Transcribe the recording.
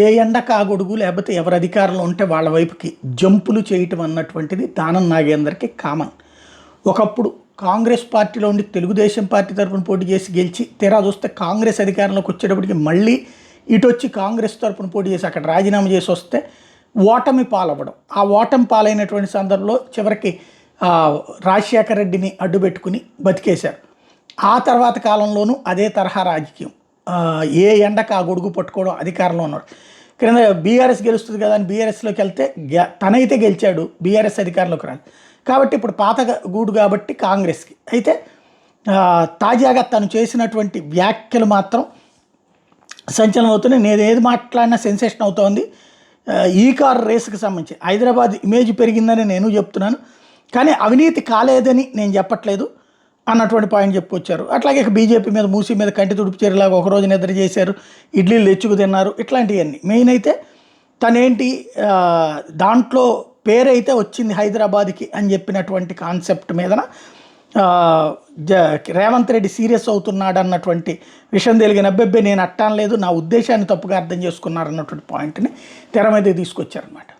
ఏ ఎండకు ఆ గొడుగు లేకపోతే ఎవరు అధికారంలో ఉంటే వాళ్ళ వైపుకి జంపులు చేయటం అన్నటువంటిది దానం నాగేందర్కి కామన్. ఒకప్పుడు కాంగ్రెస్ పార్టీలో ఉండి తెలుగుదేశం పార్టీ తరఫున పోటీ చేసి గెలిచి తీరా చూస్తే కాంగ్రెస్ అధికారంలోకి వచ్చేటప్పటికి మళ్ళీ ఇటు వచ్చి కాంగ్రెస్ తరఫున పోటీ చేసి అక్కడ రాజీనామా చేసి వస్తే ఓటమి పాలవ్వడం. ఆ ఓటమి పాలైనటువంటి సందర్భంలో చివరికి రాజశేఖర రెడ్డిని అడ్డుపెట్టుకుని బతికేశారు. ఆ తర్వాత కాలంలోనూ అదే తరహా రాజకీయం. ఏ ఎండకు ఆ గొడుగు పట్టుకోవడం, అధికారంలో ఉన్నాడు. క్రింద బీఆర్ఎస్ గెలుస్తుంది కదా అని బీఆర్ఎస్లోకి వెళ్తే తనైతే గెలిచాడు, బీఆర్ఎస్ అధికారంలోకి రాదు. కాబట్టి ఇప్పుడు పాత గూడు కాబట్టి కాంగ్రెస్కి. అయితే తాజాగా తను చేసినటువంటి వ్యాఖ్యలు మాత్రం సంచలనం అవుతున్నాయి. నేను ఏది మాట్లాడినా సెన్సేషన్ అవుతోంది. ఈ కార్ రేసుకి సంబంధించి హైదరాబాద్ ఇమేజ్ పెరిగిందని నేను చెప్తున్నాను, కానీ అవినీతి కాలేదని నేను చెప్పట్లేదు అన్నటువంటి పాయింట్ చెప్పుకొచ్చారు. అట్లాగే బీజేపీ మీద మూసీ మీద కంటి తుడుపు చర్యలాగా ఒకరోజు నిద్ర చేశారు, ఇడ్లీలు తెచ్చుకు తిన్నారు, ఇట్లాంటివన్నీ. మెయిన్ అయితే తనేంటి దాంట్లో పేరైతే వచ్చింది హైదరాబాద్కి అని చెప్పినటువంటి కాన్సెప్ట్ మీదన రేవంత్ రెడ్డి సీరియస్ అవుతున్నాడు అన్నటువంటి విషయం తెలిగిన అబ్బెబ్బే నేను అట్టానలేదు, నా ఉద్దేశాన్ని తప్పుగా అర్థం చేసుకున్నారన్నటువంటి పాయింట్ని తెర మీద తీసుకొచ్చారనమాట.